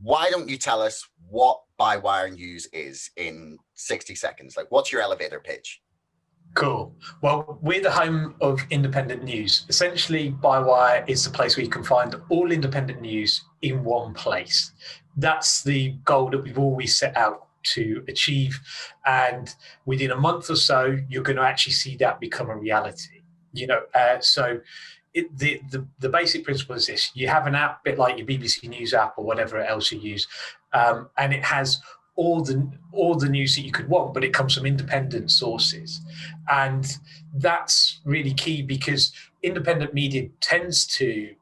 why don't you tell us what Bywire News is in 60 seconds? Like, what's your elevator pitch? Cool. Well, we're the home of independent news. Essentially, Bywire is the place where you can find all independent news in one place. That's the goal that we've always set out to achieve. And within a month or so, you're going to actually see that become a reality. The basic principle is this: you have an app, a bit like your BBC News app or whatever else you use, and it has all the news that you could want, but it comes from independent sources. And that's really key because independent media tends to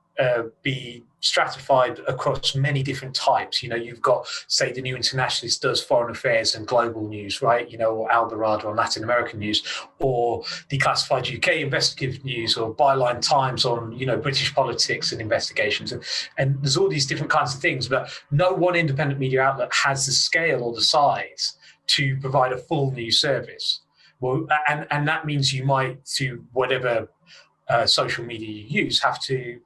be stratified across many different types. You've got, say, the New Internationalist does foreign affairs and global news, right? Or Alvarado on Latin American news, or Declassified UK investigative news, or Byline Times on, British politics and investigations. And there's all these different kinds of things, but no one independent media outlet has the scale or the size to provide a full news service. Well, and that means you might, to whatever social media you use, have to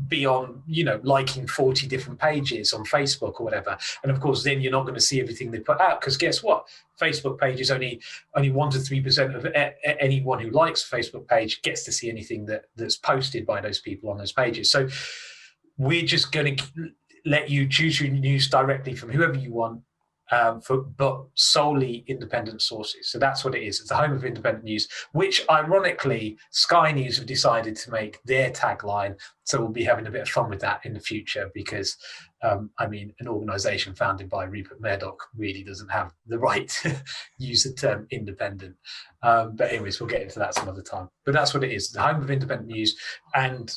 be on, liking 40 different pages on Facebook or whatever. And of course, then you're not going to see everything they put out, because guess what? Facebook page is only 1 to 3% of anyone who likes a Facebook page gets to see anything that's posted by those people on those pages. So we're just going to let you choose your news directly from whoever you want, but solely independent sources. So that's what it is. It's the home of independent news, which ironically Sky News have decided to make their tagline. So we'll be having a bit of fun with that in the future, because an organization founded by Rupert Murdoch really doesn't have the right to use the term independent. But anyways, we'll get into that some other time. But that's what it is, the home of independent news. And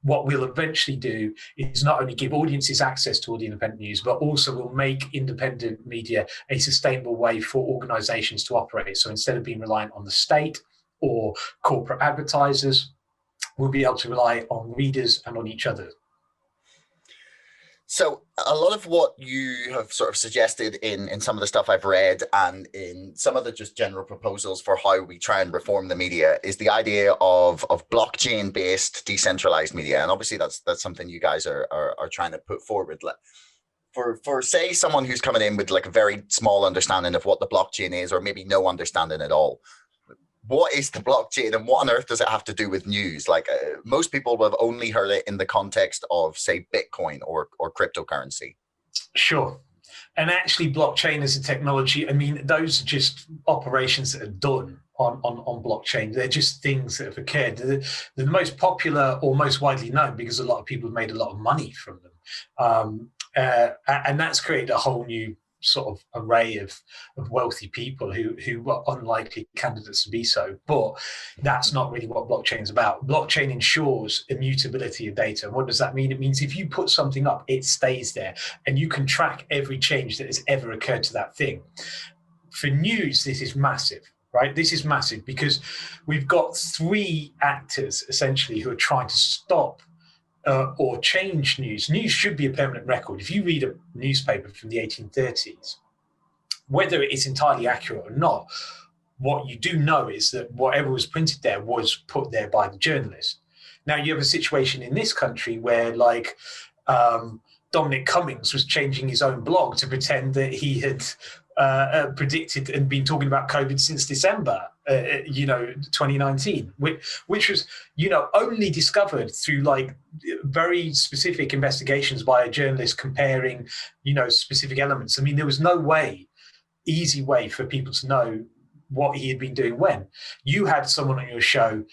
what we'll eventually do is not only give audiences access to all the independent news, but also will make independent media a sustainable way for organizations to operate. So instead of being reliant on the state or corporate advertisers, we'll be able to rely on readers and on each other. So a lot of what you have sort of suggested in some of the stuff I've read and in some of the just general proposals for how we try and reform the media is the idea of blockchain-based decentralized media. And obviously that's something you guys are trying to put forward. For say someone who's coming in with like a very small understanding of what the blockchain is, or maybe no understanding at all, what is the blockchain and what on earth does it have to do with news? Like most people will have only heard it in the context of, say, Bitcoin or cryptocurrency. Sure. And actually blockchain as a technology, those are just operations that are done on blockchain. They're just things that have occurred. They're the most popular or most widely known because a lot of people have made a lot of money from them. And that's created a whole new sort of array of wealthy people who were unlikely candidates to be so. But that's not really what blockchain is about. Blockchain ensures immutability of data. And what does that mean? It means if you put something up, it stays there and you can track every change that has ever occurred to that thing. For news, this is massive. Right? This is massive because we've got three actors essentially who are trying to stop or change news. News should be a permanent record. If you read a newspaper from the 1830s, whether it is entirely accurate or not, what you do know is that whatever was printed there was put there by the journalist. Now you have a situation in this country where, like, Dominic Cummings was changing his own blog to pretend that he had predicted and been talking about COVID since December, 2019, which was, only discovered through like very specific investigations by a journalist comparing, specific elements. There was no easy way for people to know what he had been doing when. You had someone on your show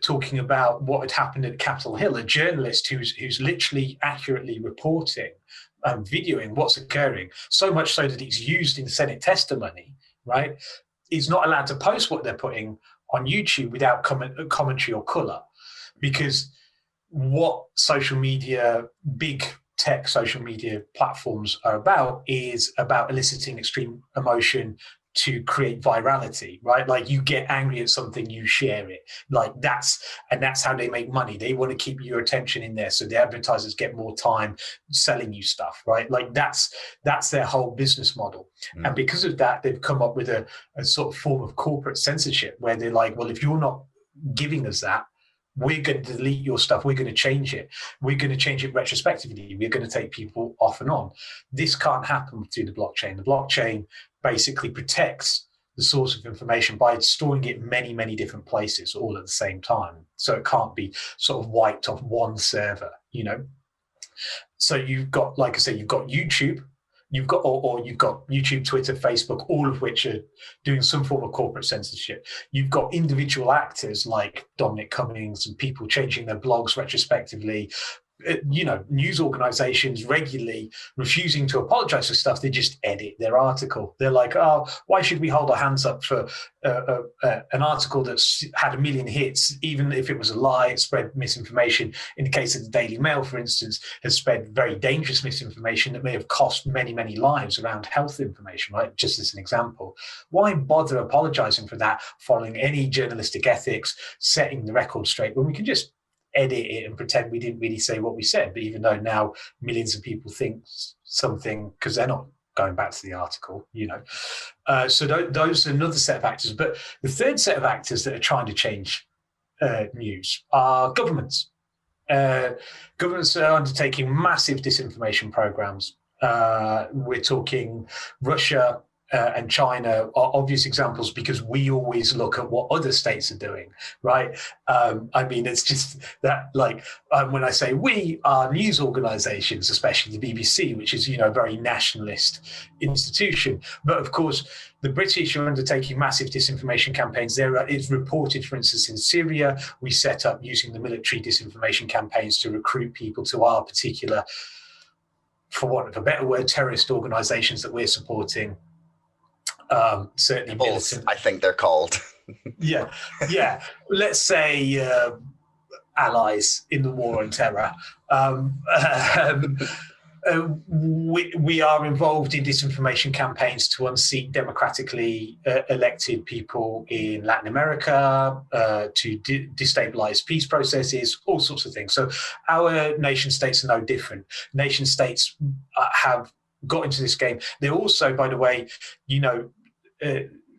talking about what had happened at Capitol Hill, a journalist who's literally accurately reporting and videoing what's occurring, so much so that it's used in Senate testimony, right? Is not allowed to post what they're putting on YouTube without commentary or color, because what social media, big tech social media platforms are about is about eliciting extreme emotion to create virality, right? Like you get angry at something, you share it. Like that's how they make money. They want to keep your attention in there, so the advertisers get more time selling you stuff, right? Like that's their whole business model. And because of that, they've come up with a sort of form of corporate censorship where they're like, well, if you're not giving us that, we're going to delete your stuff. We're going to change it. We're going to change it retrospectively. We're going to take people off and on. This can't happen through the blockchain. The blockchain basically protects the source of information by storing it many, many different places all at the same time. So it can't be sort of wiped off one server, So you've got, like I say, you've got YouTube, you've got YouTube, Twitter, Facebook, all of which are doing some form of corporate censorship. You've got individual actors like Dominic Cummings and people changing their blogs retrospectively. News organizations regularly refusing to apologize for stuff. They just edit their article. They're like, oh, why should we hold our hands up for an article that's had 1 million hits, even if it was a lie, it spread misinformation. In the case of the Daily Mail, for instance, has spread very dangerous misinformation that may have cost many, many lives around health information, right? Just as an example. Why bother apologizing for that, following any journalistic ethics, setting the record straight, when we can just edit it and pretend we didn't really say what we said, but even though now millions of people think something because they're not going back to the article, so those are another set of actors. But the third set of actors that are trying to change news are governments. Governments are undertaking massive disinformation programs. We're talking Russia and China are obvious examples because we always look at what other states are doing, right? It's just that, when I say we, are news organizations, especially the BBC, which is, a very nationalist institution. But of course, the British are undertaking massive disinformation campaigns. It's reported, for instance, in Syria, we set up using the military disinformation campaigns to recruit people to our particular, for want of a better word, terrorist organizations that we're supporting. Certainly militant. I think they're called. yeah Let's say allies in the war on terror. We are involved in disinformation campaigns to unseat democratically elected people in Latin America, to destabilize peace processes, all sorts of things. So our nation states are no different. Nation states have got into this game. They're also, by the way,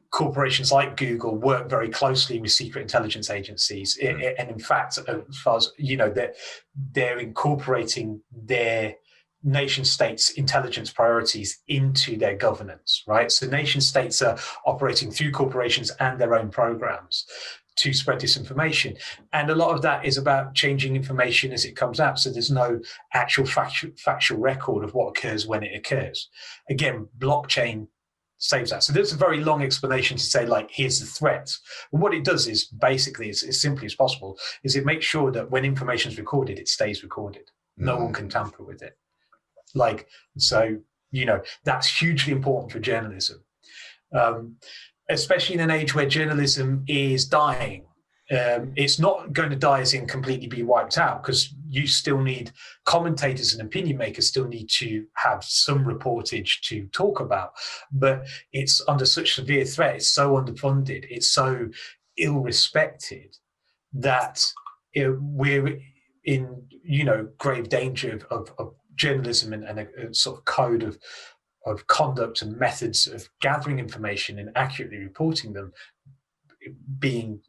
corporations like Google work very closely with secret intelligence agencies, and in fact, as far as they're incorporating their nation states' intelligence priorities into their governance, right? So nation states are operating through corporations and their own programs to spread disinformation. And a lot of that is about changing information as it comes out. So there's no actual factual record of what occurs when it occurs. Again, blockchain saves that. So there's a very long explanation to say, here's the threat. And what it does is basically, as simply as possible, is it makes sure that when information is recorded, it stays recorded. No one can tamper with it. That's hugely important for journalism. Especially in an age where journalism is dying. It's not going to die as in completely be wiped out, because you still need commentators and opinion makers still need to have some reportage to talk about. But it's under such severe threat, it's so underfunded, it's so ill-respected that we're in grave danger of journalism and a sort of code of conduct and methods of gathering information and accurately reporting them being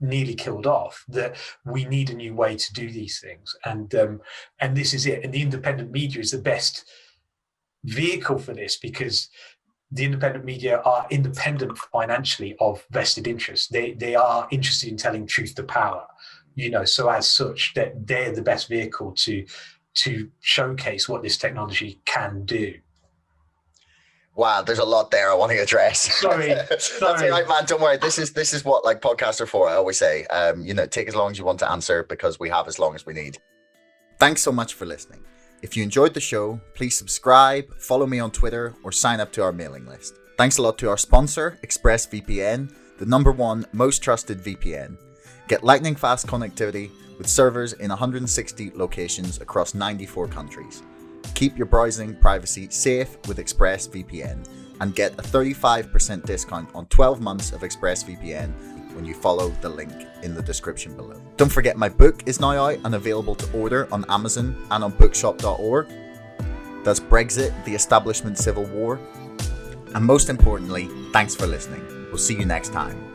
nearly killed off. That we need a new way to do these things, and this is it. And the independent media is the best vehicle for this, because the independent media are independent financially of vested interests. They are interested in telling truth to power, so as such that they're the best vehicle to showcase what this technology can do. Wow, there's a lot there I want to address. Sorry. That's all right, man. Don't worry. This is what podcasts are for. I always say, take as long as you want to answer, because we have as long as we need. Thanks so much for listening. If you enjoyed the show, please subscribe, follow me on Twitter, or sign up to our mailing list. Thanks a lot to our sponsor, ExpressVPN, the #1 most trusted VPN. Get lightning fast connectivity with servers in 160 locations across 94 countries. Keep your browsing privacy safe with ExpressVPN and get a 35% discount on 12 months of ExpressVPN when you follow the link in the description below. Don't forget, my book is now out and available to order on Amazon and on bookshop.org. That's Brexit, the Establishment Civil War. And most importantly, thanks for listening. We'll see you next time.